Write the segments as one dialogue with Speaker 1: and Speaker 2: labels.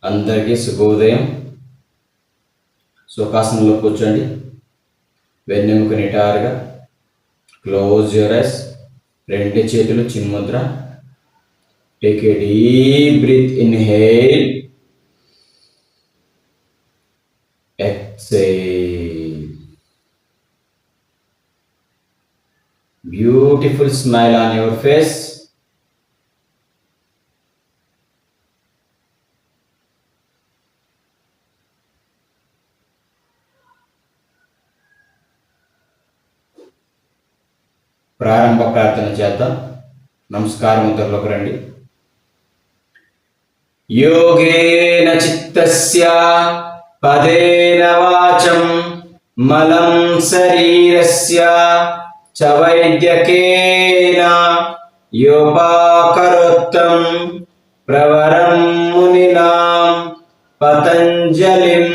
Speaker 1: అందరికీ శుభోదయం. సుఖాసనంలో కూర్చోండి. వెన్నెముక నిటారుగా. Close your eyes. రెండు చేతులు చిన్ముద్ర. Take a deep breath. Inhale, exhale. Beautiful smile on your face. ప్రారంభ ప్రార్థన చేద్దాం. నమస్కారం, ముద్రలోకి రండి. యోగేన చిత్తస్య పదేన వాచం మలం శరీరస్య చ వైద్యకేన యోపాకరోత్తం ప్రవరం మునినాం పతంజలిం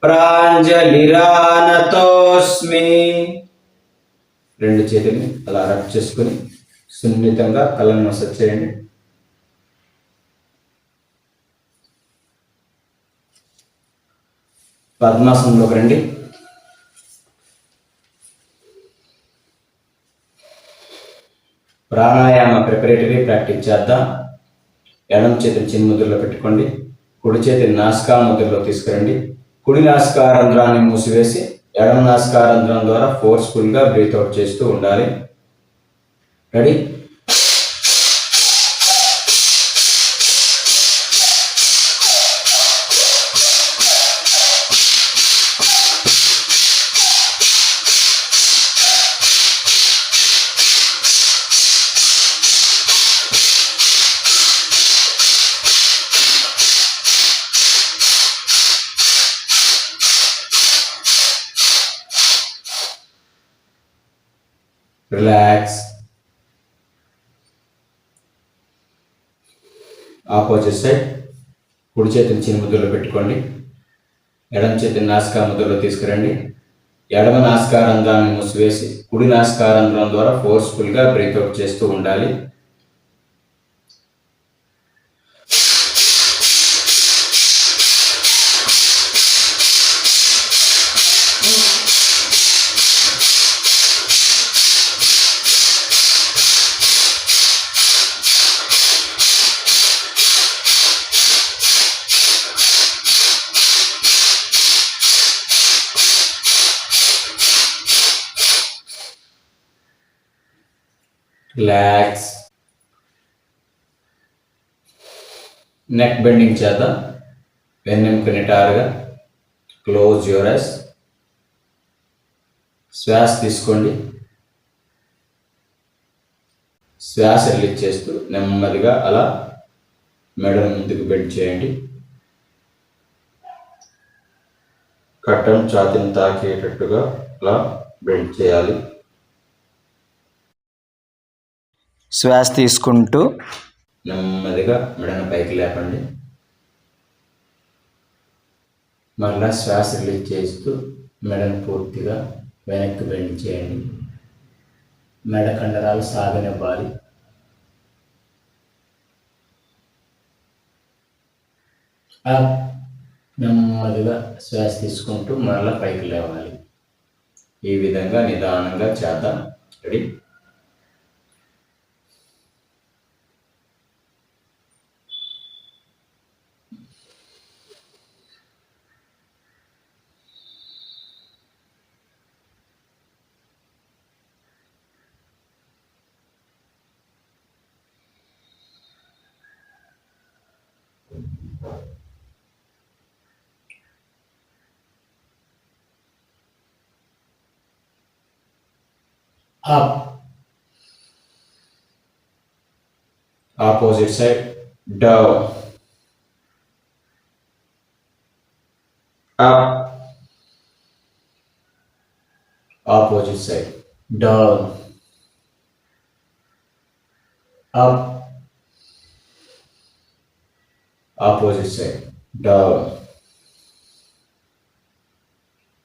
Speaker 1: ప్రాంజలిరానతోస్మి. రెండు చేతుల్ని అలా రబ్ చేసుకుని సున్నితంగా కళ్ళను మసాజ్ చేయండి. పద్మాసనంలోకి రండి. ప్రాణాయామ ప్రిపరేటరీ ప్రాక్టీస్ చేద్దాం. ఎడమ చేతిని చిన్ముద్రలో పెట్టుకోండి. కుడి చేతిని నాసికా ముద్రలో తీసుకురండి. కుడి నాసికారంధ్రాన్ని మూసివేసి ఎడమ నాసికారంధ్రం ద్వారా ఫోర్స్ఫుల్గా బ్రీత్ అవుట్ చేస్తూ ఉండాలి. రెడీ? రిలాక్స్. Opposite side. కుడి చేతిని చిన్న ముద్రలో పెట్టుకోండి. ఎడమ చేతిని నాసికా ముద్రలో తీసుకురండి. ఎడమ నాసికారంధ్రాన్ని మూసివేసి కుడి నాసికారంధ్రం ద్వారా ఫోర్స్ఫుల్గా బ్రీత్ అవుట్ చేస్తూ ఉండాలి. రిలాక్స్. నెక్ బెండింగ్ చేద్దాం. వెన్నెముక నిటారుగా. Close your ice. శ్వాస తీసుకోండి. శ్వాస రిలీజ్ చేస్తూ నెమ్మదిగా అలా మెడను ముందుకు బెండ్ చేయండి. కట్టం ఛాతీని తాకేటట్టుగా అలా బెండ్ చేయాలి.
Speaker 2: శ్వాస తీసుకుంటూ
Speaker 1: నెమ్మదిగా మెడను పైకి లేపండి. మరలా శ్వాస రిలీజ్ చేస్తూ మెడను పూర్తిగా వెనక్కి బెండ్ చేయండి. మెడ కండరాలు సాగనివ్వాలి. నెమ్మదిగా శ్వాస తీసుకుంటూ మరలా పైకి లేవాలి. ఈ విధంగా నిదానంగా చేద్దాం. Ready? Up. Opposite side. Down. Up. Opposite side. Down. Up. Opposite side. Down.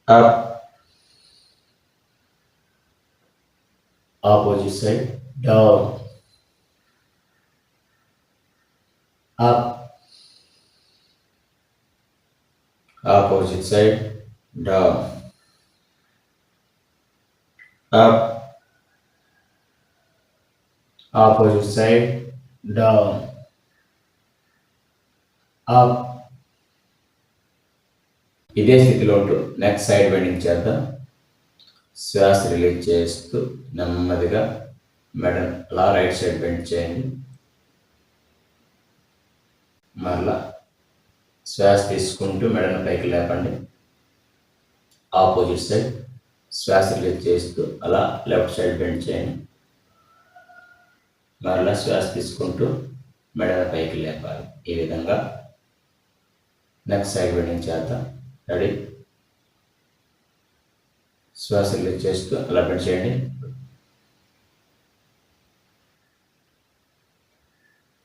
Speaker 1: Up. Opposite side. Down. Up. opposite side, down, up, opposite side, down, up. ఇదే స్థితిలో ఉంటూ నెక్స్ట్ సైడ్ బెండింగ్ చేద్దాం. శ్వాస రిలీజ్ చేస్తూ నెమ్మదిగా మెడను అలా రైట్ సైడ్ బెండ్ చేయండి. మరలా శ్వాస తీసుకుంటూ మెడను పైకి లేపండి. ఆపోజిట్ సైడ్ శ్వాస రిలీజ్ చేస్తూ అలా లెఫ్ట్ సైడ్ బెండ్ చేయండి. మరలా శ్వాస తీసుకుంటూ మెడను పైకి లేపాలి. ఈ విధంగా నెక్స్ట్ సైడ్ బెండింగ్ చేద్దాం. రెడీ? శ్వాస రిలీజ్ చేస్తూ అలా బెండ్ చేయండి.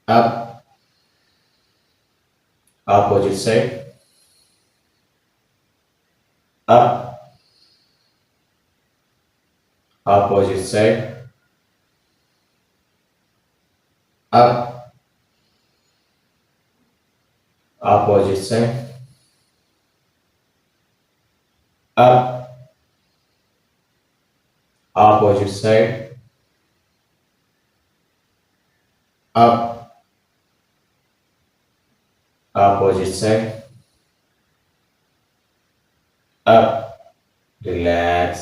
Speaker 1: Up, opposite side, up, opposite side, up, opposite side, up, opposite side, up, opposite side, up, relax.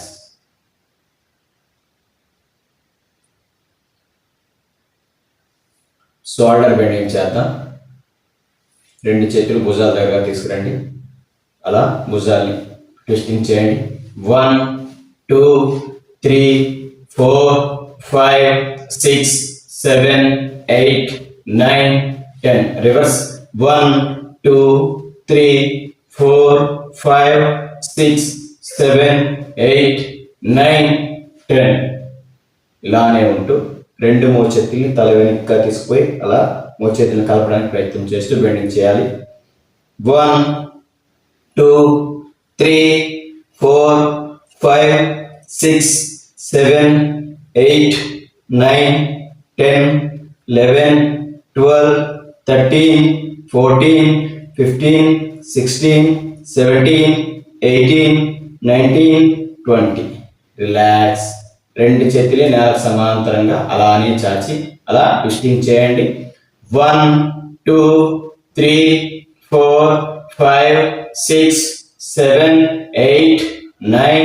Speaker 1: Shoulder bending చేద్దాం. రెండు చేతులు భుజాల దగ్గర తీసుకురండి. అలా భుజాల్ని ట్విస్టింగ్ చేయండి. 1 2 3 4 5 6 7 8 9 10. రివర్స్. 1 2 3 4 5 6 7 8 9 10. ఇలానే ఉంటూ రెండు మోచేతుల్ని తల వెనుకగా తీసుకుపోయి అలా మోచేతుల్ని కలపడానికి ప్రయత్నం చేస్తూ బెండింగ్ చేయాలి. 1 2 3 4 5 6 7 8 9 10 11 12 13 14 15 16 17 18 19 20. రిలాక్స్. రెండు చేతులు నేలకు సమాంతరంగా అలానే చాచి అలా ట్విస్టింగ్ చేయండి. 1 2 3 4 5 6 7 8 9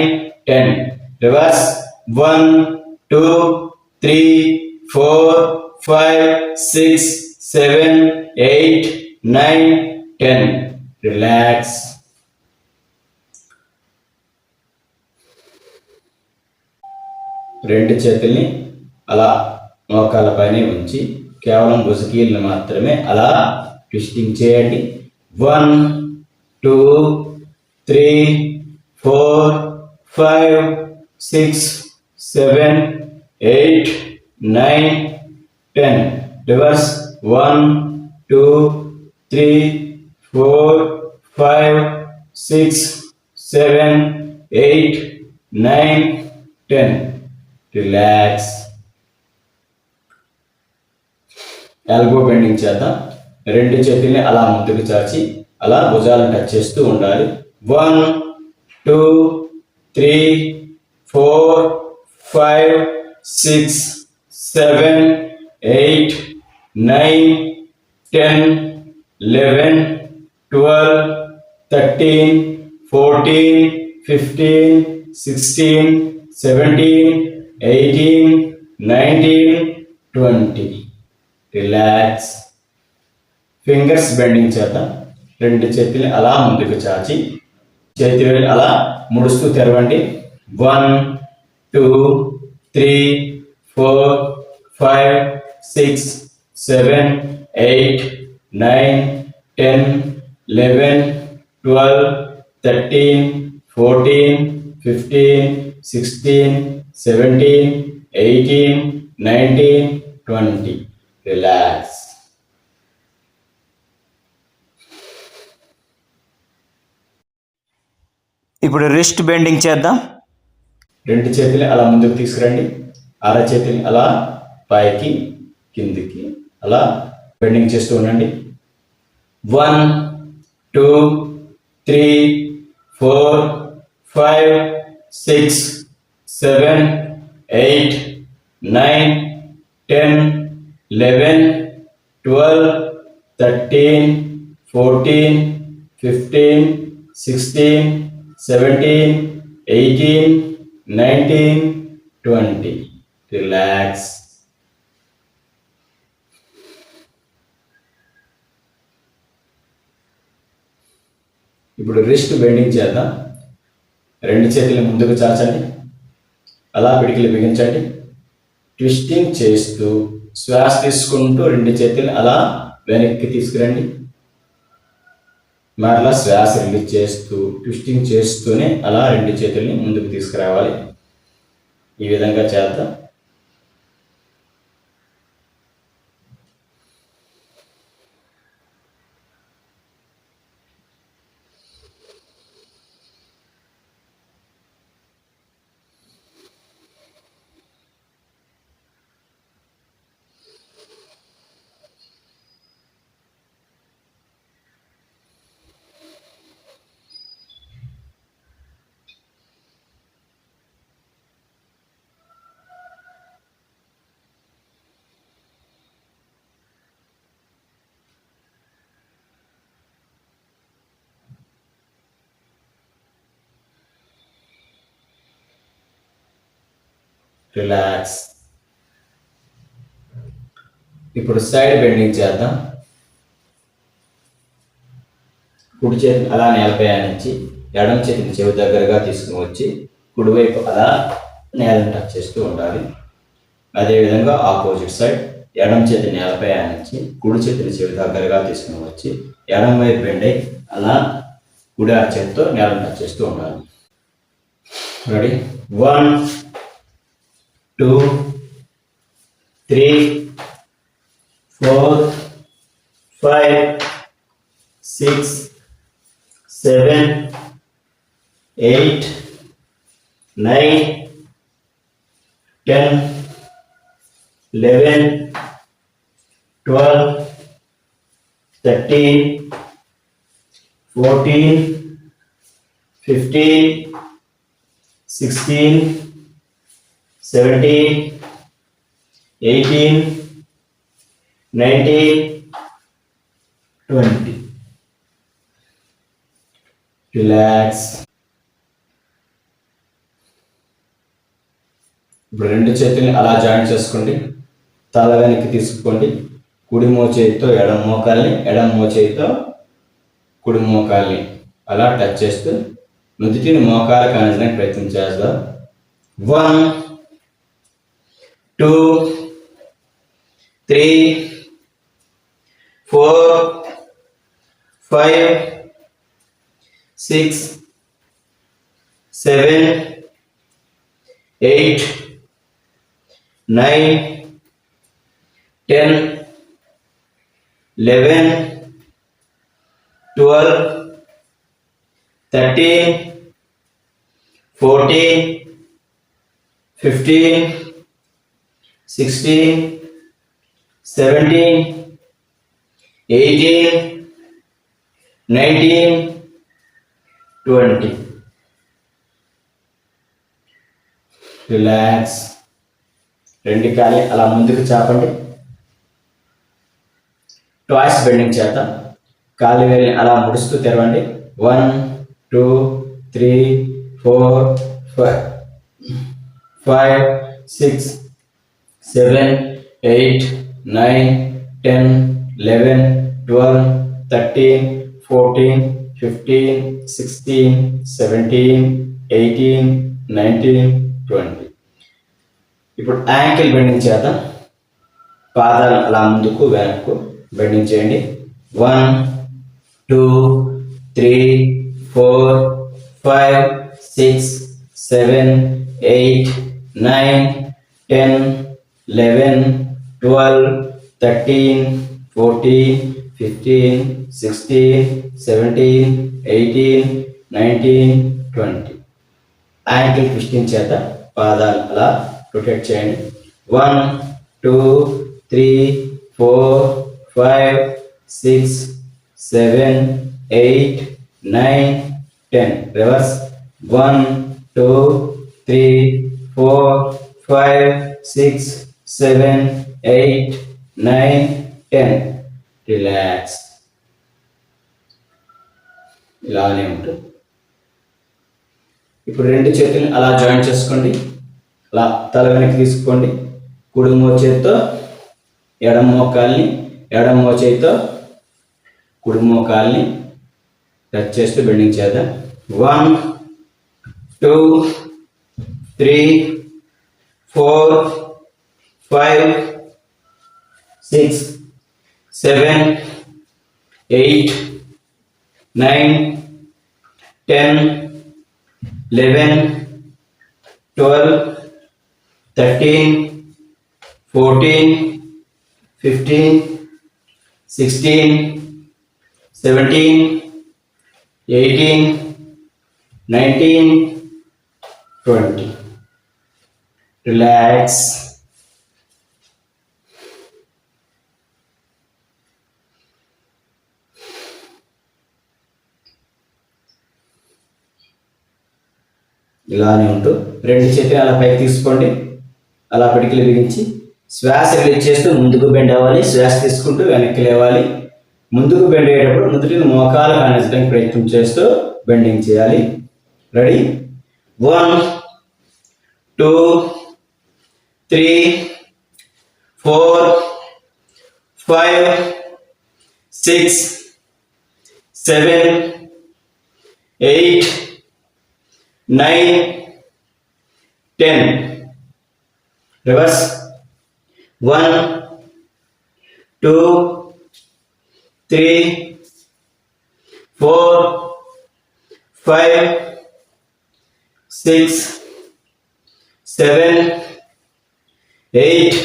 Speaker 1: 10. రివర్స్. 1 2 3 4 5 6 7 8 9 10. రిలాక్స్. రెండు చేతుల్ని అలా మోకాళ్ళ పైన ఉంచి కేవలం భుజకీలను మాత్రమే అలా ట్విస్టింగ్ చేయండి. 1 2 3 4 5 6 7 8 9 10. రివర్స్. 1 2 3 4 5 6 7 8 9 10. రిలాక్స్. ఎల్బో బెండింగ్ చేద్దాం. రెండు చేతుల్ని అలా ముందుకు చాచి అలా భుజాలను టచ్ చేస్తూ ఉండాలి. 1 2 3 4 5 6 7 8 9 10 11 12 13 14 15 16 17 18 19 20. రిలాక్స్. ఫింగర్స్ బెండింగ్ చేద్దాం. రెండు చేతుల్ని అలా ముందుకు చాచి చేతులు అలా ముడుస్తూ తెరవండి. 1 2 3 4 5 6 7 8 9 10 11 12 13 14 15 16 17 18 19 20. రిలాక్స్.
Speaker 2: ఇప్పుడు రిస్ట్ బెండింగ్ చేద్దాం.
Speaker 1: రెండు చేతులు అలా ముందుకు తీసుకురండి. అర చేతులు అలా పైకి కిందికి అలా బెండింగ్ చేస్తూ ఉండండి. 1 2 3, 4, 5, 6, 7, 8, 9, 10, 11, 12, 13, 14, 15, 16, 17, 18, 19, 20. Relax. ఇప్పుడు రిస్ట్ బెండింగ్ చేద్దాం. రెండు చేతులు ముందుకు చాచండి, అలా పిడికిలు బిగించండి. ట్విస్టింగ్ చేస్తూ శ్వాస తీసుకుంటూ రెండు చేతులు అలా వెనక్కి తీసుకురండి. మరలా శ్వాస రిలీజ్ చేస్తూ ట్విస్టింగ్ చేస్తూనే అలా రెండు చేతుల్ని ముందుకు తీసుకురావాలి. ఈ విధంగా చేద్దాం. రిలాక్స్. ఇప్పుడు సైడ్ బెండింగ్ చేద్దాం. కుడి చేతిని అలా నేలపై ఆనించి ఎడమ చేతిని చెవి దగ్గరగా తీసుకుని వచ్చి కుడివైపు అలా నేలను టచ్ చేస్తూ ఉండాలి. అదేవిధంగా ఆపోజిట్ సైడ్ ఎడమ చేతిని నేలపై ఆనించి కుడి చేతిని చెవి దగ్గరగా తీసుకుని వచ్చి ఎడమ వైపు బెండ్ అయి అలా కుడి చేతితో నేలను టచ్ చేస్తూ ఉండాలి. రెడీ? 1, 2, 3, 4, 5, 6, 7, 8, 9, 10, 11, 12, 13, 14, 15, 16, 17, 18, 19, 20. రిలాక్స్. ఇప్పుడు రెండు చేతుల్ని అలా జాయింట్ చేసుకోండి. తల వెనక్కి తీసుకోండి. కుడి మోచేతితో ఎడమ మోకాల్ని, ఎడమ మోచేతితో కుడి మోకాల్ని అలా టచ్ చేస్తూ నుదిటిని మోకాలు కానించడానికి ప్రయత్నం చేద్దాం. 1, 2, 3, 4, 5, 6, 7, 8, 9, 10, 11, 12, 13, 14, 15, 16, 17, 18, 19, 20. రిలాక్స్. రెండు కాళ్ళు అలా ముందుకు చాపండి. ట్వాయిస్ బెండింగ్ చేద్దాం. కాళ్ళు వేలి అలా ముడుస్తూ తెరవండి. 1, 2, 3, 4, 5, 6, 7, 8, 9, 10, 11, 12, 13, 14, 15, 16, 17, 18, 19, 20. ఇప్పుడు యాంకిల్ బెండింగ్ చేద్దాం. పాదాలు అలా ముందుకు వెనక్కు బెండింగ్ చేయండి. 1, 2, 3, 4, 5, 6, 7, 8, 9, 10, 11, 12, 13, 14, 15, 16, 17, 18, 19, 20. యాంకిల్ ట్విస్టింగ్ చేత పాదాలు అలా రొటేట్ చేయండి. 1, 2, 3, 4, 5, 6, 7, 8, 9, 10. Reverse. 1, 2, 3, 4, 5, 6, 7, 8, 9, 10. Relax. ఇలానే ఉంటుంది. ఇప్పుడు రెండు చేతుల్ని అలా జాయింట్ చేసుకోండి. అలా తల వెనక్కి తీసుకోండి. కుడి మోచేతితో ఎడమ మోకాల్ని, ఎడమ మోచేతితో కుడి మోకాల్ని టచ్ చేస్తూ బెండింగ్ చేద్దాం. 1, 2, 3, 4, 5, 6, 7, 8, 9, 10, 11, 12, 13, 14, 15, 16, 17, 18, 19, 20. Relax. ఇలానే ఉంటూ రెండు చేతులు అలా పైకి తీసుకోండి. అలా పిడికిలు బిగించి శ్వాస రిలీజ్ చేస్తూ ముందుకు బెండ్ అవ్వాలి. శ్వాస తీసుకుంటూ వెనక్కి లేవాలి. ముందుకు బెండ్ అయ్యేటప్పుడు ముందుకి మోకాలు కానించడానికి ప్రయత్నం చేస్తూ బెండింగ్ చేయాలి. రెడీ? 1, 2, 3, 4, 5, 6, 7, 8, 9, 10. Reverse. 1, 2, 3, 4, 5, 6, 7, 8,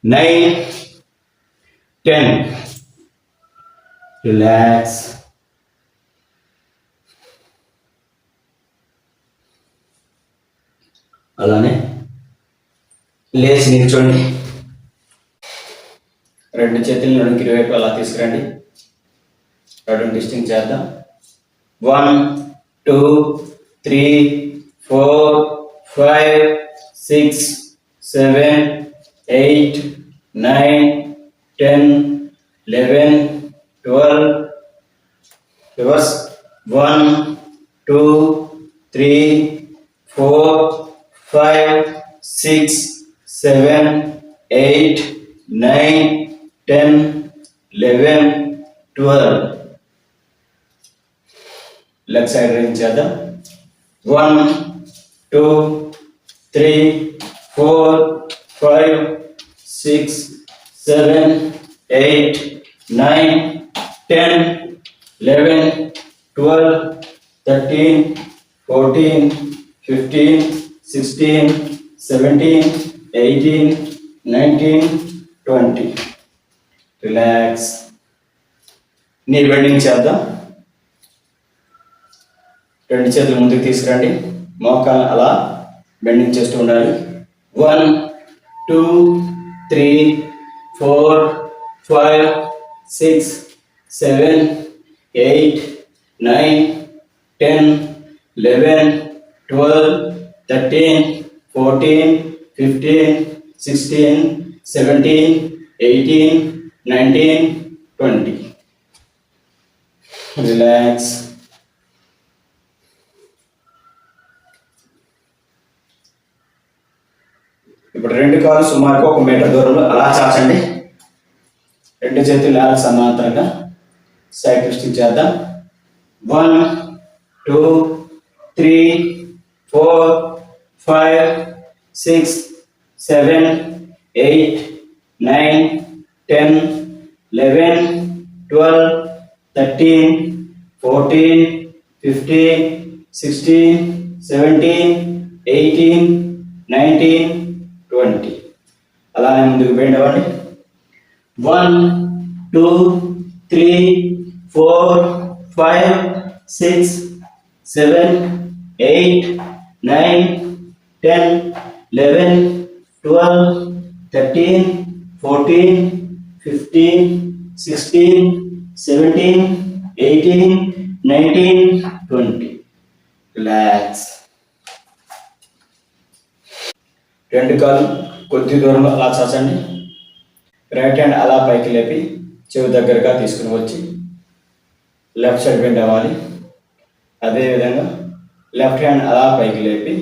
Speaker 1: 9, 10. Relax. అలానే లేచి నిల్చోండి. రెండు చేతులు నడుముకి ఇరువైపు అలా తీసుకురండి. రెండు డిస్టింగ్ చేద్దాం. 1, 2, 3, 4, 5, 6, 7, 8, 9, 10, 11, 12. Reverse. 1, 2, 3, 4, 5, 6, 7, 8, 9, 10, 11, 12. లెఫ్ట్ సైడ్ రేంజ్ చేద్దాం. 1, 2, 3, 4, 5, 6, 7, 8, 9, 10, 11, 12, 13, 14, 15, 16, 17, 18, 19, 20. రిలాక్స్. నీ బెండింగ్ చేద్దాం. రెండు చేతులు ముందుకు తీసుకురండి. మోకాలు అలా బెండింగ్ చేస్తూ ఉండాలి. 1, 2, 3, 4, 5, 6, 7, 8, 9, 10, 11, 12, 13, 14, 15, 16, 17, 18, 19, 20. Relax. ఇప్పుడు రెండు కాళ్ళు సుమారుగా 1 మీటర్ దూరంలో అలా చాచండి. రెండు చేతులు నేల సమాంతరంగా సైడ్ ట్విస్టింగ్ చేద్దాం. 1, 2, 3, 4, 5, 6, 7, 8, 9, 10, 11, 12, 13, 14, 15, 16, 17, 18, 19, 20. అలానే ముందుకు బెండ్ అవ్వండి. 1, 2, 3, 4, 5, 6, 7, 8, 9, 10, 11, 12, 13, 14, 15, 16, 17, 18, 19, 20. రిలాక్స్. రెండు కాళ్ళు కొద్ది దూరంలో అలా చాచండి. రైట్ హ్యాండ్ అలా పైకి లేపి చెవి దగ్గరగా తీసుకుని వచ్చి లెఫ్ట్ సైడ్ బెండ్ అవ్వాలి. అదేవిధంగా లెఫ్ట్ హ్యాండ్ అలా పైకి లేపి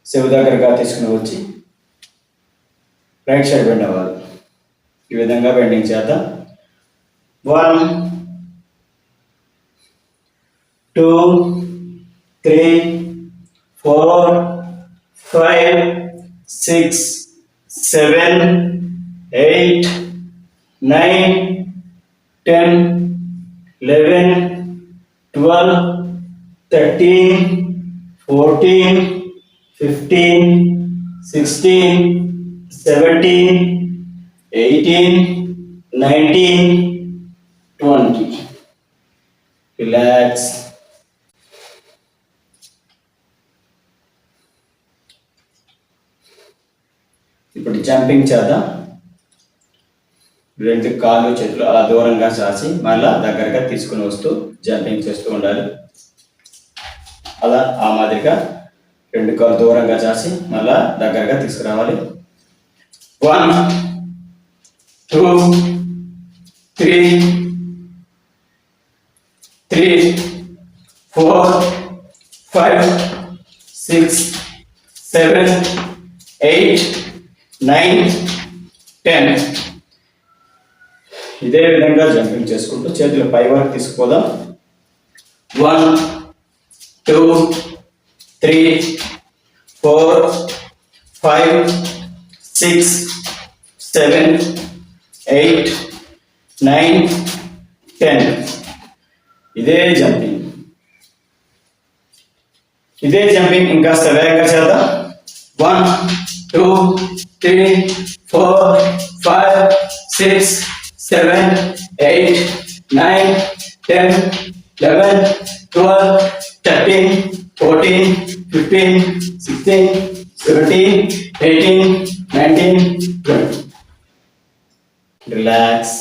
Speaker 1: చెవి దగ్గరగా తీసుకుని వచ్చి రైట్ సైడ్ బెండ్ అవ్వాలి. ఈ విధంగా బెండింగ్ చేద్దాం. 1, 2, 3, 4, 5, 6, 7, 8, 9, 10, 11, 12, 13, 14, 15, 16, 17, 18, 19, 20. రిలాక్స్. ఇప్పుడు జంపింగ్ చేద్దాం. రెండు కాళ్ళు చేతులు అలా దూరంగా చాచి మళ్ళా దగ్గరగా తీసుకుని వస్తూ జంపింగ్ చేస్తూ ఉండాలి. అలా ఆ మాదిరిగా రెండు కాళ్ళు దూరంగా చాచి మళ్ళా దగ్గరగా తీసుకురావాలి. 1, 2, 3, 4, 5, 6, 7, 8, 9, 10. ఇదే విధంగా జంపింగ్ చేసుకుంటూ చేతులు పై వరకు తీసుకుపోదాం. 1, 2, 3, 4, 5, 6, 7, 8, 9, 10. ఇదే జంపింగ్ ఇంకాస్త వేగంగా చేద్దాం. 1, 2, 3, 4, 5, 6, 7, 8, 9, 10, 11, 12, 13, 14, 15, 16, 17, 18, 19, 20. రిలాక్స్.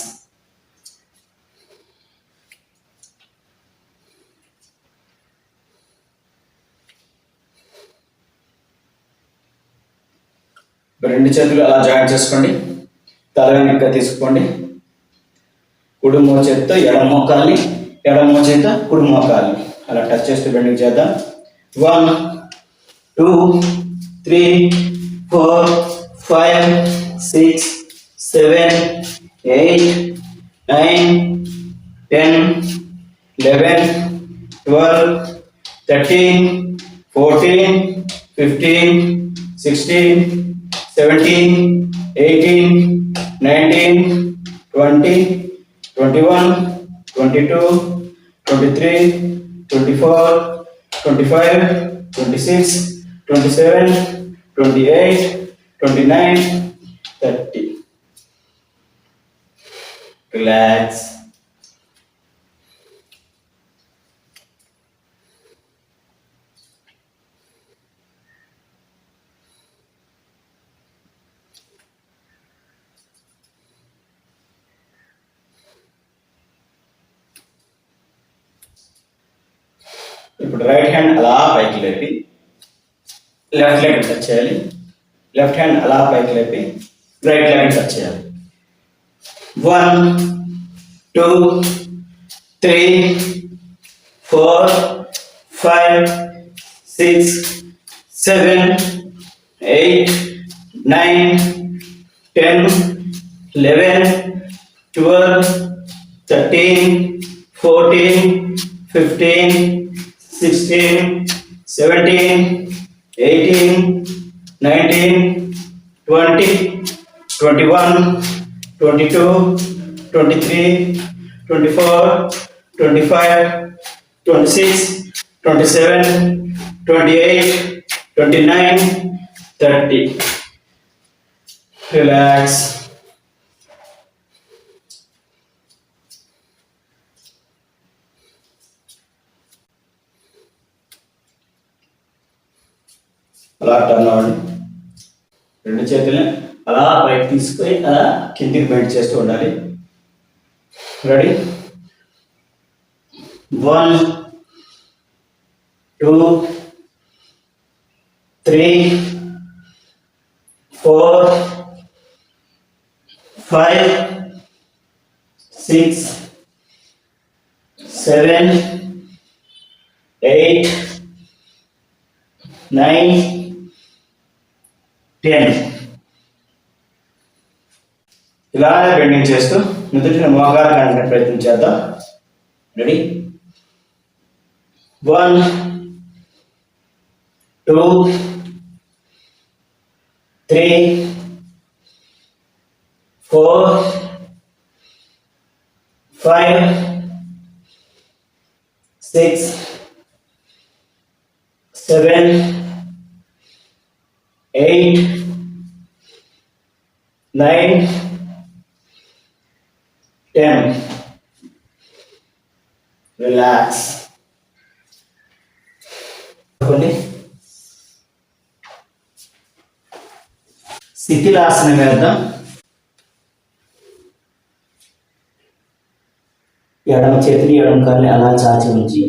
Speaker 1: రెండు చేతులు అలా జాయింట్ చేసుకోండి. తల వెనక్కి తీసుకోండి. కుడి మోచేతితో ఎడమ మోకాల్ని, ఎడమ మోచేత కుడి మోకాల్ని అలా టచ్ చేస్తూ బెండింగ్ చేద్దాం. 1, 2, 3, 4, 5, 6, 7, 8, 9, 10, 11, 12, 13, 14, 15, 16, 17, 18, 19, 20, 21, 22, 23, 24, 25, 26, 27, 28, 29, 30. రిలాక్స్. ఇప్పుడు రైట్ హ్యాండ్ అలా పైకి లేపి లెఫ్ట్ లెగ్ టచ్ చేయాలి. లెఫ్ట్ హ్యాండ్ అలా పైకి లేపి రైట్ లెగ్ టచ్ చేయాలి. 1, 2, 3, 4, 5, 6, 7, 8, 9, 10, 11, 12, 13, 14, 15, 16, 17, 18, 19, 20, 21, 22, 23, 24, 25, 26, 27, 28, 29, 30. Relax. అలా టర్న్ అవ్వండి. రెండు చేతుల్ని అలా పైకి తీసుకొని అలా కిందికి బెండ్ చేస్తూ ఉండాలి. రెడీ? 1, 2, 3, 4, 5, 6, 7, 8, 9, 10. ఇలానే బెండింగ్ చేస్తూ నుదుటిని మోకాలు కానికి ప్రయత్నం చేద్దాం. రెడీ? 1, 2, 3, 4, 5, 6, 7, 8, 9, 10. రిలాక్స్. శిథిలాసనం వేద్దాం. ఎడమ చేతిని ఎడమ కాల్ని అలా చాచి ఉంచి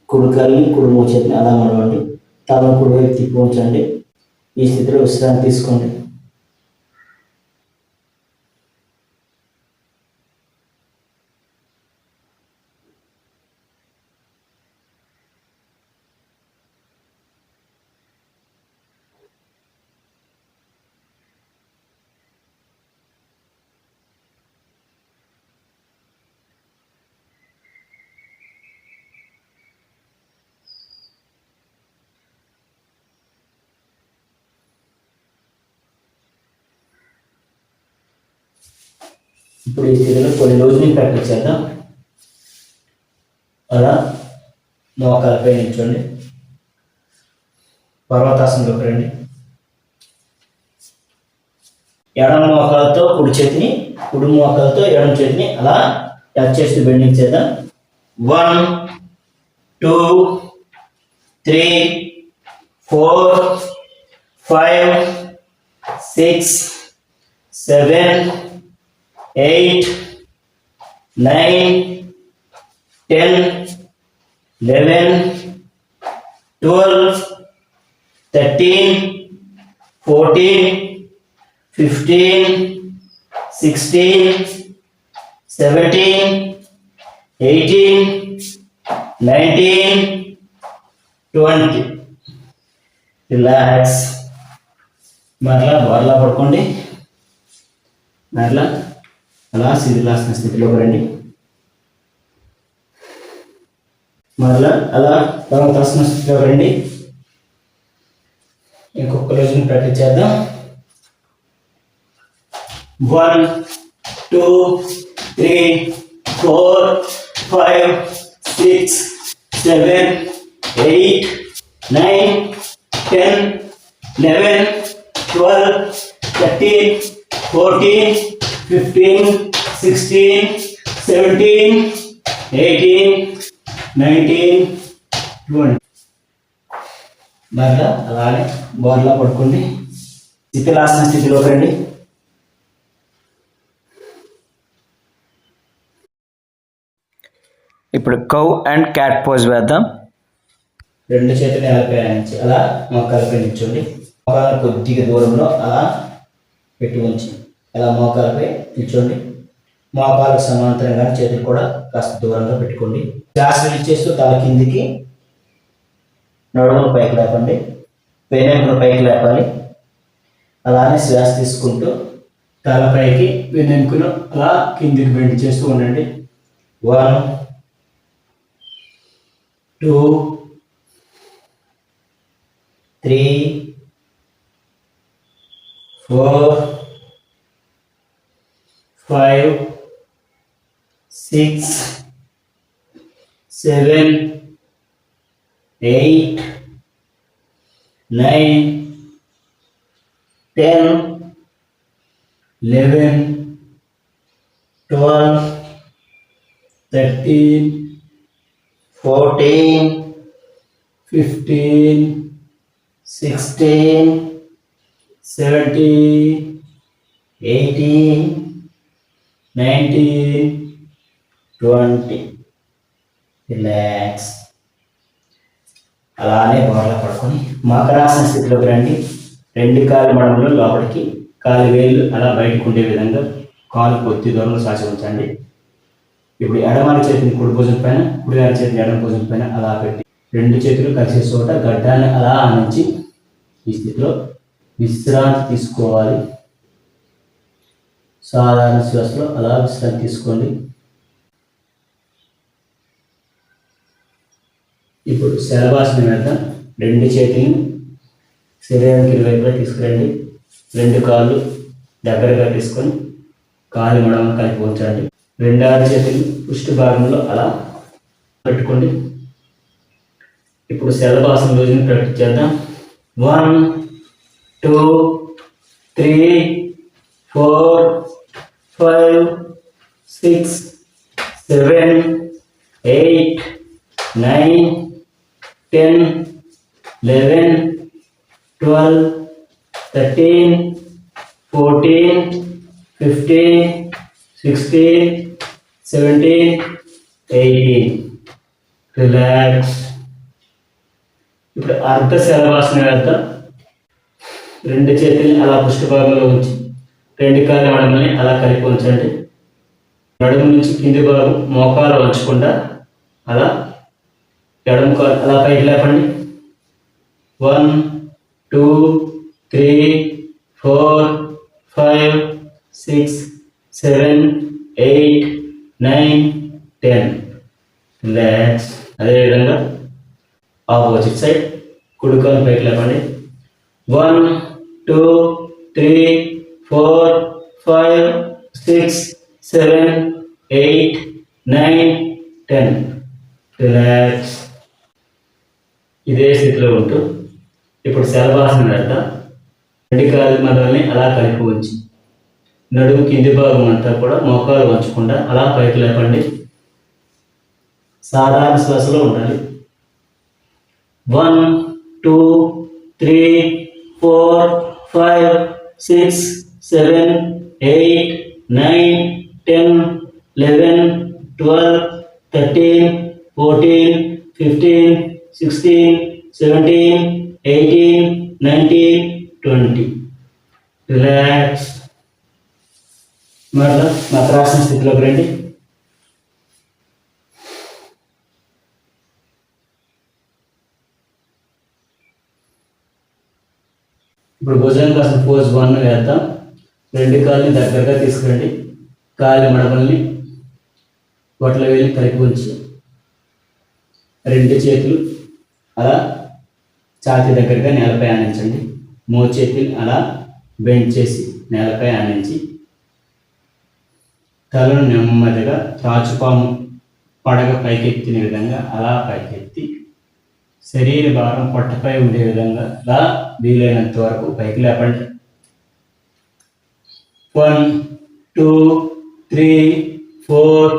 Speaker 1: కుడి కాల్ని కుడి చేతిని అలా మడవండి. తల కుడివైపు తిప్పి ఉంచండి. ఈ స్థితిలో విశ్రాంతి తీసుకోండి. ఇప్పుడు ఈ స్థితిలో కొన్ని రోజులు ప్రాక్టీస్ చేద్దాం. అలా మోకాలపై నిల్చోండి. పర్వతాసనంలోకి రండి. ఎడమ మోకాలతో కుడి చేతిని, కుడి మోకాలతో ఎడమ చేతిని అలా టచ్ చేస్తూ బెండింగ్ చేద్దాం. 1, 2, 3, 4, 5, 6, 7, 8, 9, 10, 11, 12, 13, 14, 15, 16, 17, 18, 19, 20. రిలాక్స్. మరలా పడుకోండి. మరలా అలా శిథిలాసన స్థితిలోకి రండి. మరలా అలా పర్వతాసన స్థితిలోకి రండి. ఇంకొక రోజుని ప్రాక్టీస్ చేద్దాం. 1, 2, 3, 4, 5, 6, 7, 8, 9, 10, 11, 12, 13, 14, 15, 16, 17, 18, 19, 20. మరలా అలానే బోర్లా పడుకోండి. శిథిలాసన స్థితిలోకి రండి.
Speaker 2: ఇప్పుడు కౌ అండ్ క్యాట్ పోజ్ వేద్దాం.
Speaker 1: రెండు చేతులు నేలపై ఆనించి అలా మోకాలపై నిల్చోండి. మోకాలు కొద్దిగా దూరంలో అలా పెట్టి ఉంచి అలా మోకాలపై నిల్చోండి. మోకాలకు సమాంతరంగా చేతులు కూడా కాస్త దూరంగా పెట్టుకోండి. శ్వాస ఇచ్చేస్తూ తల కిందికి, నడుమును పైకి లేపండి. వెన్నెముకను పైకి లేపాలి. అలానే శ్వాస తీసుకుంటూ తలపైకి వెన్నెముకను అలా కిందికి బెండ్ చేస్తూ ఉండండి. 1, 2, 3, 4, 5, 6, 7, 8, 9, 10, 11, 12, 13, 14, 15, 16, 17, 18, 19, 20. రిలాక్స్. అలానే బోర్లా పడుకొని మకరాసన స్థితిలోకి రండి. రెండు కాలు మడమలు లోపలికి, కాలు వేళ్ళు అలా బయటకు ఉండే విధంగా కాలు కొద్ది దూరంలో సాచి ఉంచండి. ఇప్పుడు ఎడమల చేతిని కుడి భుజం పైన, కుడి చేతిని ఎడమ భుజం పైన అలా పెట్టి రెండు చేతులు కలిసే చోట గడ్డాన్ని అలా ఆనించి ఈ స్థితిలో విశ్రాంతి తీసుకోవాలి. సాధారణ శ్వాసలో అలా విశ్రాంతి తీసుకోండి. ఇప్పుడు శలభాసనం వేద్దాం. రెండు చేతులను శరీరానికి ఇరువైపులా తీసుకురండి. రెండు కాళ్ళు దగ్గరగా తీసుకొని కాలు మడమ కలిపి ఉంచండి. రెండవ చేతులు పుష్టి భాగంలో అలా పెట్టుకోండి. ఇప్పుడు శలభాసనం రోజుని ప్రాక్టీస్ చేద్దాం. 1 2 3 4 5 6 7 8 9 10 11 12 13 14 15 16 17 18. రిలాక్స్. ఇప్పుడు అర్ధ శలభాసనం వేద్దాం. రెండు చేతుల్ని అలా పుష్టి భాగంలో ఉంచి రెండు కాళ్ళ మడమల్ని అలా కలిపి ఉంచండి. నడుము నుంచి కింది భాగం మోకాలు వంచకుండా అలా ఎడమ కాలు అలా పైకి లేపండి. 1 2 3 4 5 6 7 8 9 10. రిలాక్స్. అదేవిధంగా ఆపోజిట్ సైడ్ కుడి కాలు పైకి లేపండి. 1 2 3 4 5 6 7 8 9 10. రిలాక్స్. ఇదే స్థితిలో ఉంటూ ఇప్పుడు శలభాసనం వేద్దాం. రెండు కాళ్ళ మడమల్ని అలా కలిపి ఉంచి నడుము కింది భాగం అంతా కూడా మోకాలు వంచకుండా అలా పైకి లేపండి. సాధారణ శ్వాసలో ఉండాలి. 1 2 3 4 5 6 7 8 9 10 11 12 13 14 15 16 17 18 19 20. రిలాక్స్. మరలా మకరాసన స్థితిలోకి రండి. ఇప్పుడు భుజంగాసన పోజ్ 1 వేద్దాం. రెండు కాళ్ళని దగ్గరగా తీసుకురండి. కాలి మడమల్ని బొట్టల వేలి కలిపి ఉంచి రెండు చేతులు అలా ఛాతీ దగ్గరగా నేలపై ఆనించండి. మోచేతులు అలా బెండ్ చేసి నేలపై ఆనించి తలను నెమ్మదిగా త్రాచుపాము పడగ పైకెత్తిన విధంగా అలా పైకెత్తి శరీర భారం పొట్టపై ఉండే విధంగా అలా వీలైనంత వరకు పైకి లేపండి. 1 2 3 4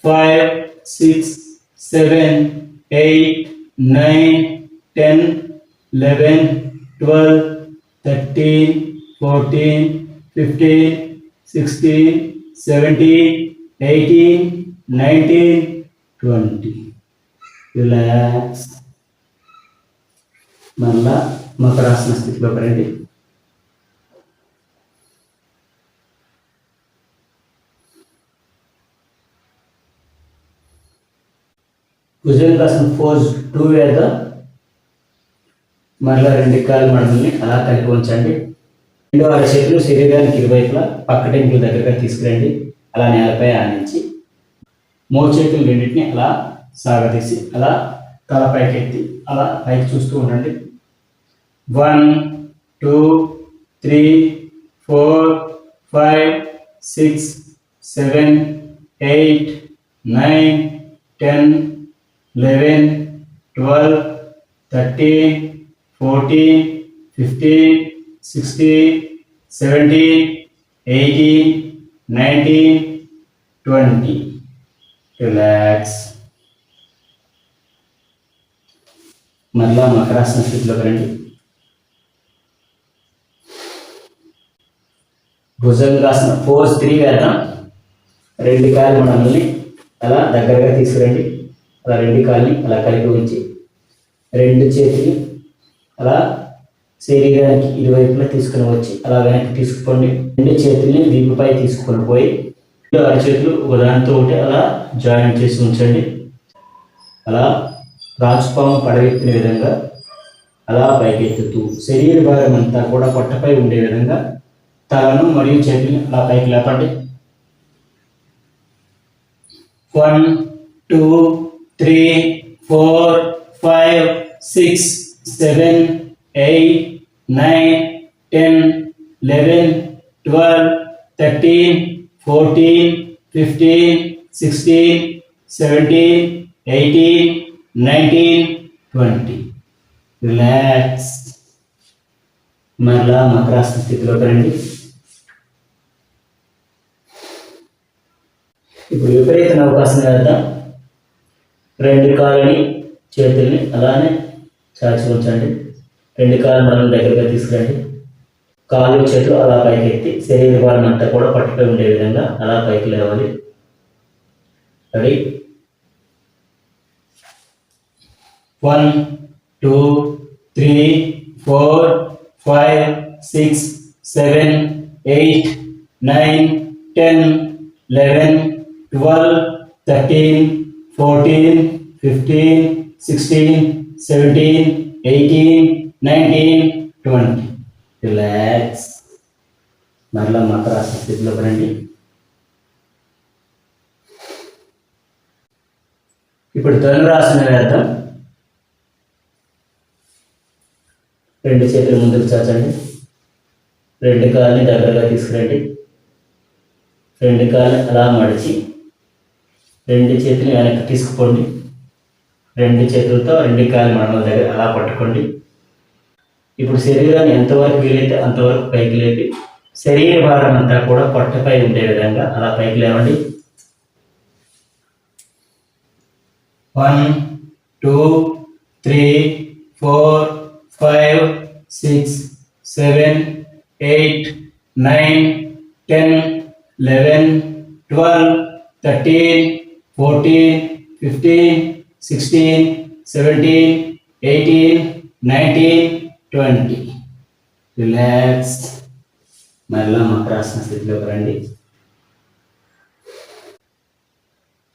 Speaker 1: 5 6 7 8 9 10 11 12 13 14 15 16 17 18 19 20. రిలాక్స్. మళ్ళా మకరాసన స్థితిలోకి రండి. భుజంగాసన పోజ్ 2 వేద్దాం. మరలా రెండు కాళ్ళ మడమల్ని అలా కలిపి ఉంచండి. రెండు అరచేతులు శరీరానికి ఇరువైపులా పక్కటెంకుల దగ్గరగా తీసుకురండి. అలా నేలపై ఆనించి మోచేతులు రెండింటిని అలా సాగదీసి అలా తల పైకి ఎత్తి అలా పైకి చూస్తూ ఉండండి. 1 2 3 4 5 6 7 8 9 10 11 12 13 14 15 16 17 18 19 20. రిలాక్స్. మరలా మకరాసన స్థితిలోకి రండి. భుజంగాసన పోజ్ 3 వేద్దాం. రెండు కాళ్ళ మడమల్ని అలా దగ్గరగా తీసుకురండి. అలా రెండు కాళ్ళని అలా కలిపి ఉంచి రెండు చేతులు అలా శరీరానికి ఇరువైపులా తీసుకుని వచ్చి అలా వెనక్కి తీసుకుపోండి. రెండు చేతుల్ని వీపుపై తీసుకొని పోయి అరచేతులు ఒకదానితో ఒకటి అలా జాయింట్ చేసి ఉంచండి. అలా రాజుపాము పడగెత్తిన విధంగా అలా పైకెత్తుతూ శరీర భాగం అంతా కూడా పొట్టపై ఉండే విధంగా తలను మరియు చేతుల్ని అలా పైకి లేపండి. 1 2 3 4 5 6 7 8 9 10 11 12 13 14 15 16 17 18 19 20. రిలాక్స్. మరలా మకరాసన స్థితిలోకి రండి. ఇప్పుడు విపరీత అవకాశం వేద్దాం. రెండు కాళ్ళని చేతుల్ని అలానే చాచి ఉంచండి. రెండు కాళ్ళు మనం దగ్గరగా తీసుకురండి. కాళ్ళు చేతులు అలా పైకి ఎత్తి శరీర భారం అంతా కూడా పట్టుపై ఉండే విధంగా అలా పైకి లేవాలి. రెడీ? 1 2 3 4 5 6 7 8 9 10 11 12 13 14 15 16 17 18 19 20. రిలాక్స్. మరలా మకరాసన స్థితిలోకి రండి. ఇప్పుడు ధనురాసన వేద్దాం. రెండు చేతులు ముందుకు చాచండి. రెండు కాళ్ళని దగ్గరగా తీసుకురండి. రెండు కాళ్ళని అలా మడిచి రెండు చేతులు వెనక్కి తీసుకుపోండి. రెండు చేతులతో రెండు కాళ్ళ మడమల దగ్గర అలా పట్టుకోండి. ఇప్పుడు శరీరాన్ని ఎంతవరకు వీలైతే అంతవరకు పైకి లేపి శరీర భారం అంతా కూడా పొట్టపై ఉండే విధంగా అలా పైకి లేవండి. 1 2 3 4 5 6 7 8 9 10 11 12 13 14 15 16 17 18 19 20. రిలాక్స్. మరలా మకరాసన స్థితిలోకి రండి.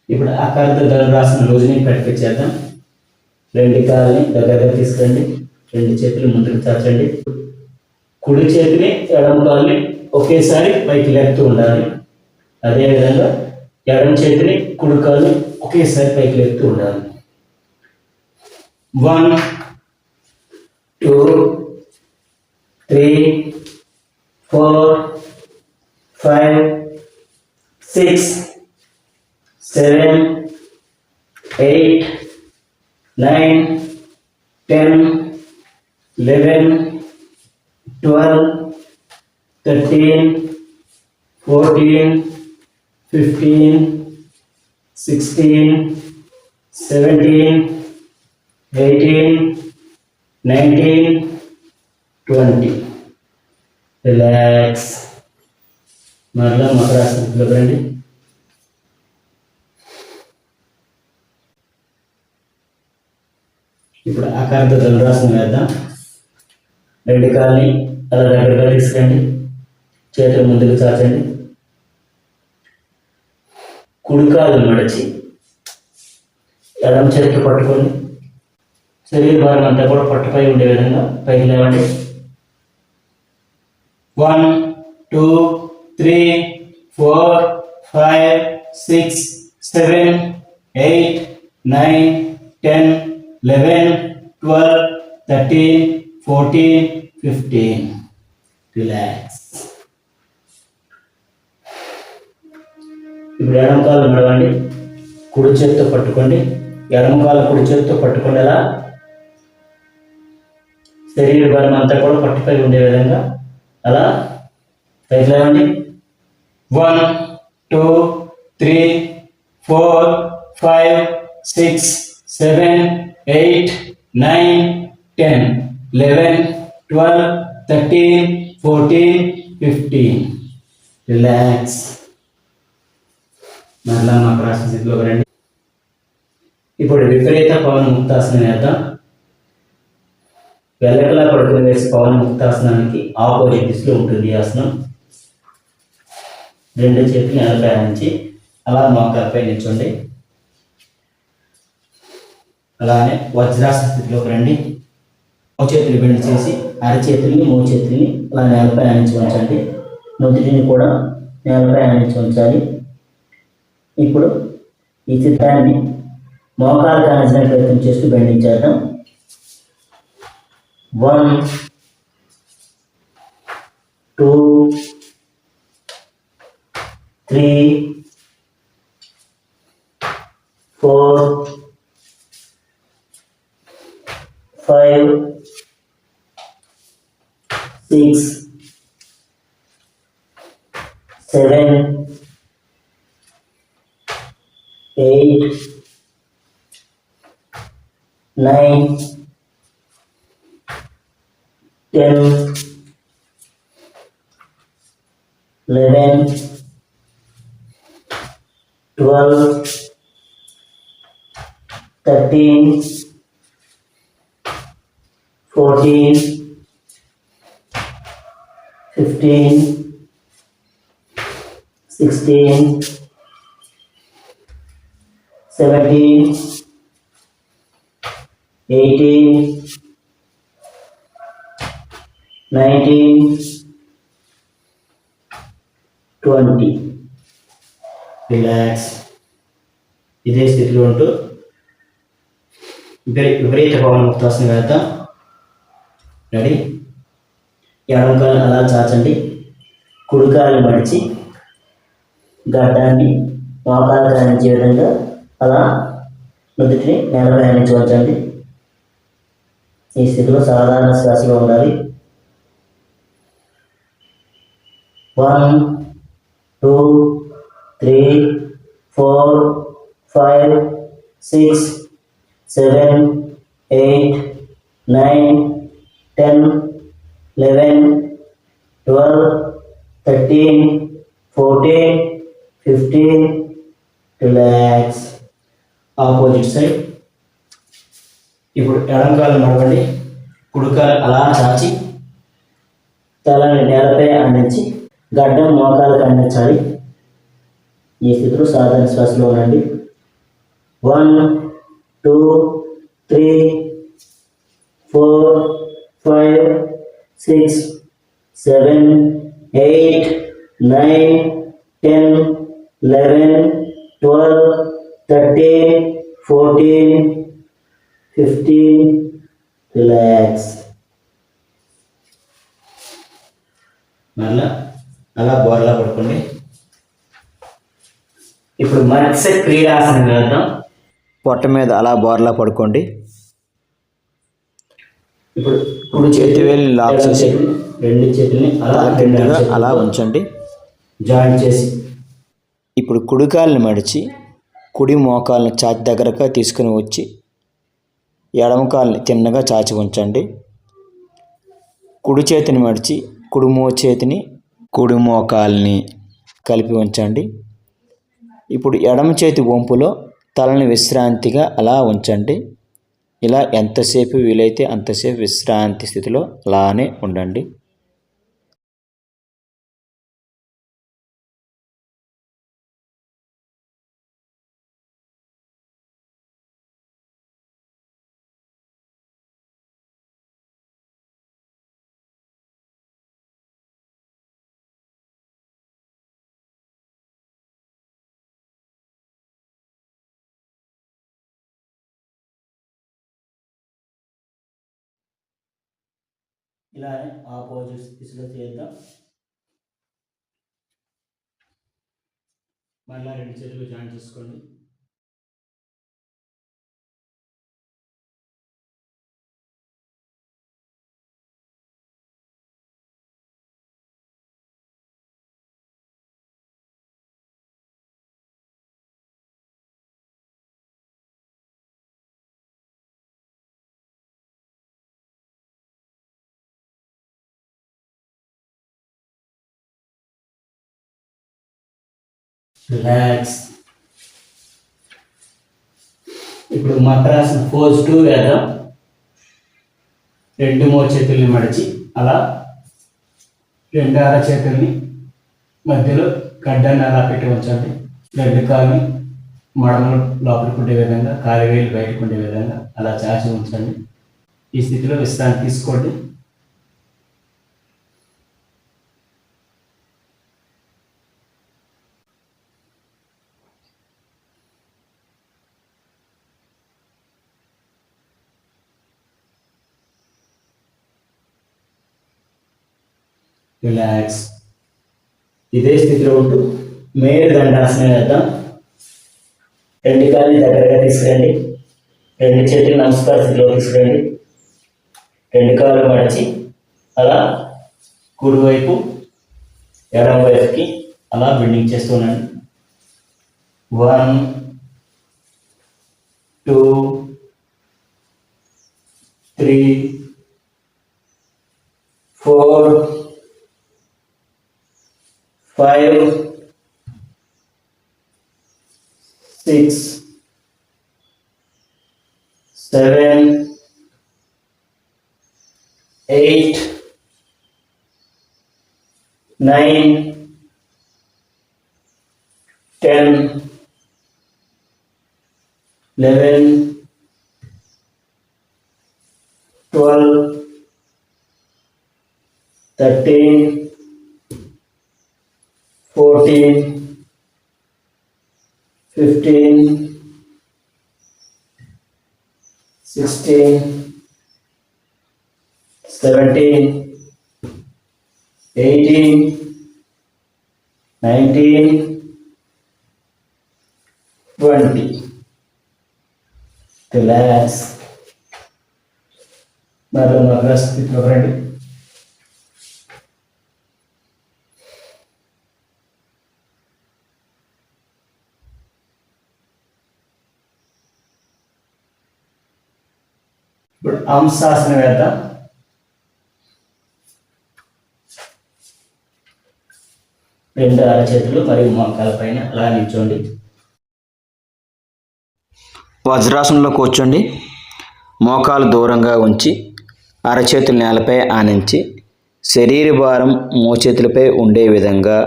Speaker 1: ఇప్పుడు ఆకారత ధనురాసన రోజుని ప్రాక్టీస్ చేద్దాం. రెండు కాళ్ళని దగ్గరగా తీసుకురండి. రెండు చేతులు ముందుకు చాచండి. కుడి చేతిని ఎడమ కాళ్ళని ఒకేసారి పైకి లేపుతూ ఉండాలి. అదేవిధంగా ఎడమ చేతిని కుడి కాళ్ళని ఒకేసారి పైకి లేపుతూ ఉండాలి. 1 2 3 4 5 6 7 8 9 10 11 12 13 14 15 16 17 18 19 20. రిలాక్స్. మరలా మకరాసన స్థితిలోకి రండి. ఇప్పుడు ఆకారత ధనురాసన వేద్దాం. రెండు కాళ్ళని అలా దగ్గరగా తీసుకురండి. చేతులు ముందుకు చాచండి. కుడి కాళ్ళు మడచి ఎడమ చేతికి పట్టుకోండి. శరీర భారం అంతా కూడా పట్టుపై ఉండే విధంగా పైకి లేవండి. 1 2 3 4 5 6 7 8 9 10 11 12 13 14 15. రిలాక్స్. ఇప్పుడు ఎడమ కాళ్ళు నడవండి. కుడి చేతితో పట్టుకోండి. ఎడమ కాళ్ళు కుడి చేతితో పట్టుకోండి. అలా శరీర భారం అంతా కూడా పట్టుపై ఉండే విధంగా అలా పైకి లేవండి. 1 2 3 4 5 6 7 8 9 10 11 12 13 14 15. రిలాక్స్. మరలా మకరాసన స్థితిలోకి రండి. ఇప్పుడు విపరీత పవన ముక్తాసనం వేద్దాం. వెల్లకలా పడుకుని వేసే పవన ముక్తాసనానికి ఆపోజిట్ దిశలో ఉంటుంది ఈ ఆసనం. రెండు చేతులు నేలపై ఆనించి అలా మోకాలపై నిల్చోండి. అలానే వజ్రాసన స్థితిలోకి రండి. మోచేతులు బెండ్ చేసి అరచేతుల్ని మోచేతుల్ని అలా నేలపై ఆనించి ఉంచండి. నుదుటిని కూడా నేలపై ఆనించి ఉంచాలి. ఇప్పుడు ఈ చిత్రాన్ని మోకాలు కానించిన ప్రయత్నం చేస్తూ బెండింగ్ చేద్దాం. 1 2 3 4 5 6 7 8 9 10 11 12 13 14 15 16 17 18 19 20. రిలాక్స్. ఇదే స్థితిలో ఉంటూ విపరీత పవన ముక్తాసనం వేద్దాం. రెడీ. ఎడమ కాలు అలా చాచండి. కుడి కాలు మడిచి గడ్డాన్ని మోకాలు కానించే విధంగా అలా నుదుటిని నేలపై ఆనించవచ్చండి. ఈ స్థితిలో సాధారణ శ్వాసలో ఉండాలి. 1 2 3 4 5 6 7 8 9 10 11 12 13 14 15. రిలాక్స్. Opposite side. ఇప్పుడు ఎడమ కాలు నడవండి. కుడి కాలు అలా చాచి తలని నేలపై అందించి గడ్డం మోకాలకు అందించాలి. ఈ స్థితిలో సాధారణ శ్వాసలో ఉండండి. 1 2 3 4 5 6 7 8 9 10 11 12 13 14 15. రిలాక్స్. మళ్ళా అలా బోర్లా పడుకోండి. ఇప్పుడు మత్స్య క్రీడాసనం వేద్దాం.
Speaker 2: పొట్ట మీద అలా బోర్లా పడుకోండి.
Speaker 1: ఇప్పుడు
Speaker 2: కుడి చేతి వేలు లాక్ చేసి
Speaker 1: రెండు చేతుల్ని అలా
Speaker 2: కిందగా అలా ఉంచండి.
Speaker 1: జాయింట్ చేసి
Speaker 2: ఇప్పుడు కుడి కాలుని మడిచి కుడి మోకాలను ఛాతి దగ్గరగా తీసుకుని వచ్చి ఎడమ కాలుని తిన్నగా చాచి ఉంచండి. కుడి చేతిని మడిచి కుడి మోచేతిని కుడి మోకాల్ని కలిపి ఉంచండి. ఇప్పుడు ఎడమ చేతి వంపులో తలని విశ్రాంతిగా అలా ఉంచండి. ఇలా ఎంతసేపు వీలైతే అంతసేపు విశ్రాంతి స్థితిలో అలానే ఉండండి.
Speaker 1: ఇలానే ఆపోజిట్ దిశలో చేద్దాం. మళ్ళీ రెండు చేతులు జాయింట్ చేసుకోండి. రిలాక్స్. ఇప్పుడు మకరాసన పోజ్ 2 వేద్దాం. 2 మోచేతుల్ని మడిచి అలా 2 అరచేతుల్ని మధ్యలో గడ్డాన్ని అలా పెట్టి ఉంచండి. 2 కాళ్ళని మడమలు లోపలికి ఉండే విధంగా, కాలి వేలు బయటకు ఉండే విధంగా అలా చాచి ఉంచండి. ఈ స్థితిలో విశ్రాంతి తీసుకోండి. రిలాక్స్. ఇదే స్థితిలో ఉంటూ మేరు దండాసనం వేద్దాం. 2 కాళ్ళని దగ్గరగా తీసుకురండి. 2 చేతులు నమస్కార స్థితిలో తీసుకురండి. 2 కాళ్ళు మడిచి అలా కుడివైపు ఎడమ వైపుకి అలా బెండింగ్ చేస్తున్నాను. 1 2 3 4 5 6 7 8 9 10 11 12 13 14 15 16 17 18 19 20. రిలాక్స్. మరో మరలా స్థితిలో రండి. ఇప్పుడు అంశాసనం వేద్దాం. రెండు అరచేతులు మరియు మోకాల పైన అలా నిల్చోండి.
Speaker 2: వజ్రాసనంలో కూర్చోండి. మోకాలు దూరంగా ఉంచి అరచేతులు నేలపై ఆనించి శరీర భారం మోచేతులపై ఉండే విధంగా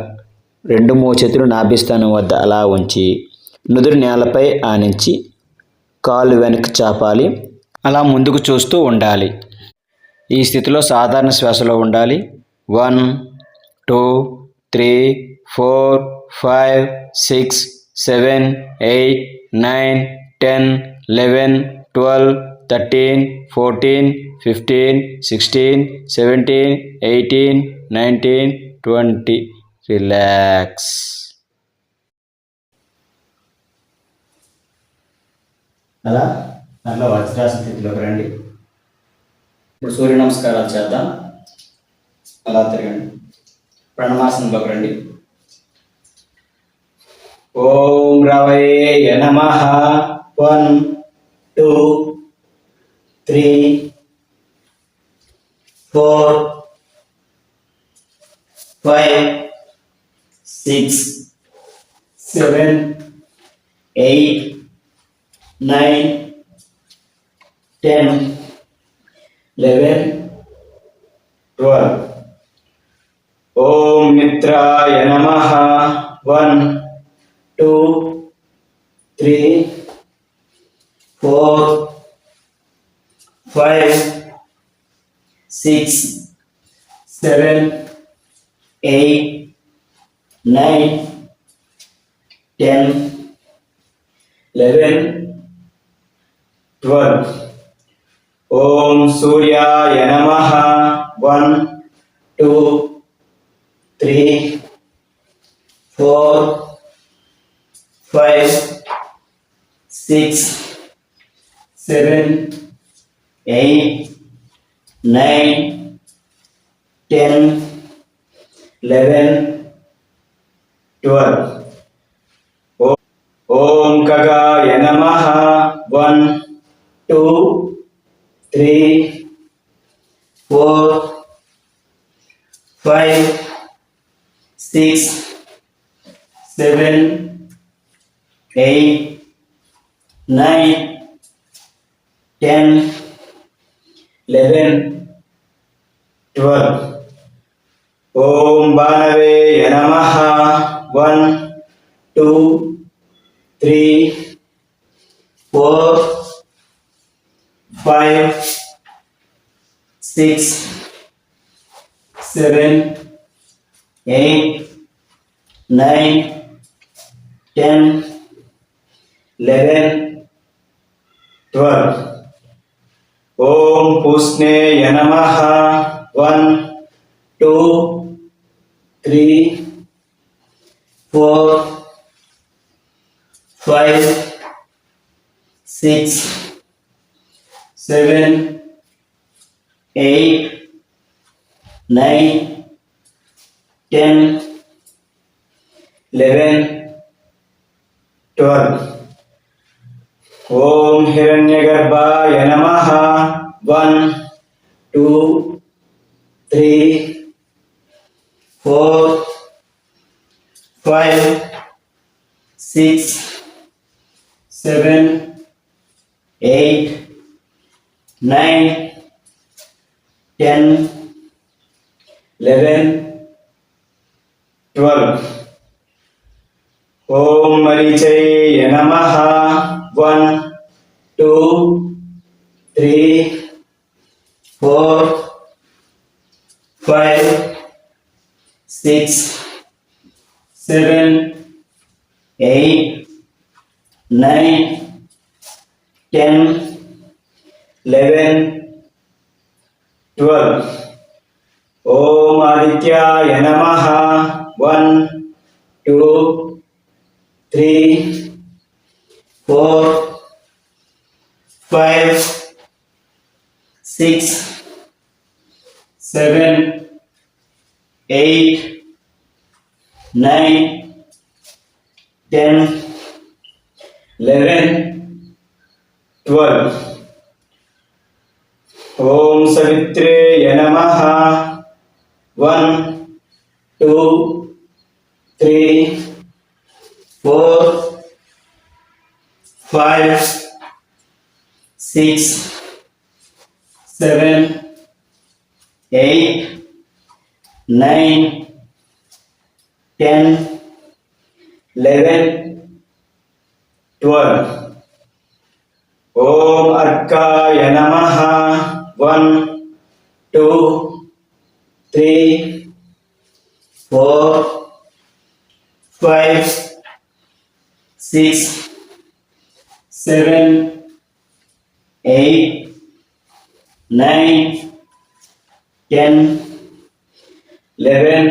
Speaker 2: 2 మోచేతులు నాభిస్థానం వద్ద అలా ఉంచి నుదురు నేలపై ఆనించి కాళ్ళు వెనక్కి చాపాలి. అలా ముందుకు చూస్తూ ఉండాలి. ఈ స్థితిలో సాధారణ శ్వాసలో ఉండాలి. 1 2 3 4 5 6 7 8 9 10 11 12 13 14 15 16 17 18 19 20. రిలాక్స్.
Speaker 1: అలా దాంట్లో వజ్రాసన స్థితిలోకి రండి. ఇప్పుడు సూర్య నమస్కారాలు చేద్దాం. అలా తిరగండి. ప్రణమాసనంలోకి రండి. ఓం రవయే నమః. 1 2 3 4 5 6 7 8 9 10 11 12. ఓం మిత్రాయ నమః. 1 2 3 4 5 6 7 8 9 10 11 12. ఓం సూర్యాయ నమః. 1 2 3 4 5 6 7 8 9 10 11 12. ఓం ఖగాయ నమః. 1 2 3 4 5 6 7 8 9 10, 11, 12. ఓం బాణవే నమః. 1, 2, 3, 4, 5, 6, 7, 8, 9, 10, 11, 12. ఓం పూష్ణే నమః. 1, 2, 3, 4, 5, 6, 7, 8, 9, 10, 11, 12. ఓం హిరణ్యగర్భాయ నమః. 1, 2, 3, 4, 5, 6, 7, 8, 9, 10, 11, 12. ఓం మరీచయ నమః. 1, 2, 3, 4, 5, 6, 7, 8, 9, 10, 11, 12. ఓం ఆదిత్యాయ నమః. 1, 2, 3, 4, 5, 6, 7, 8, 9, 10, 11, 12. ఓం సవిత్రే నమః. 1, 2, 3, 4, 5, 6, 7, 8, 9, 10, 11, 12. ఓం అర్కాయ నమః. 1, 2, 3, 4, 5, 6, 7, 8, 9, 10, 11,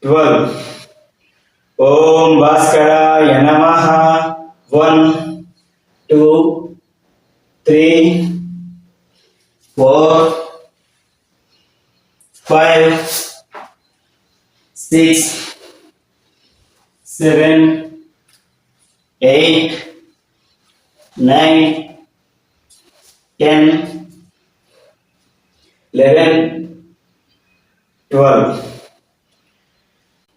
Speaker 1: 12. ఓం భాస్కరాయ నమః. 1, 2, 3, 4, 5, 6, 7, 8, 9, 10, 11, 12.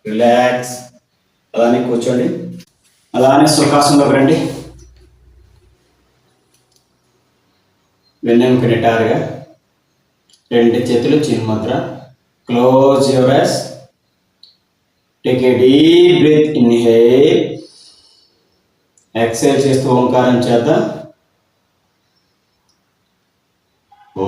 Speaker 1: రిలాక్స్. అలానే కూర్చోండి. అలానే సుఖాసనంలోకి రండి. వెన్నెముక నిటారుగా, రెండు చేతులు చిన్ముద్ర. Close your eyes. Take a deep breath. Inhale. Exhale చేస్తూ ఓంకారం చేద్దాం. ఓ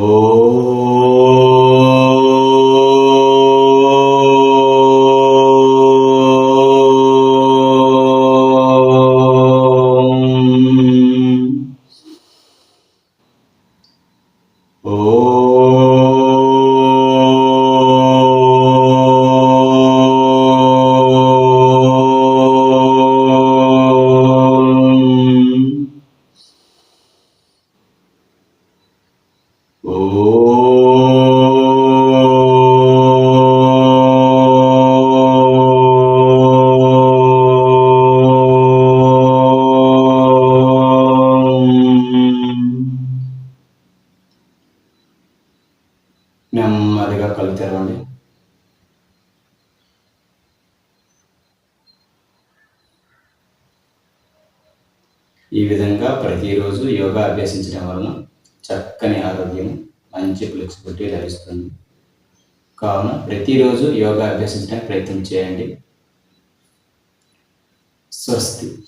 Speaker 1: ఈ విధంగా ప్రతిరోజు యోగా అభ్యసించడం వలన చక్కని ఆరోగ్యం, మంచి ఫ్లెక్సిబిలిటీ లభిస్తుంది. కావున ప్రతిరోజు యోగా అభ్యసించడానికి ప్రయత్నం చేయండి. స్వస్తి.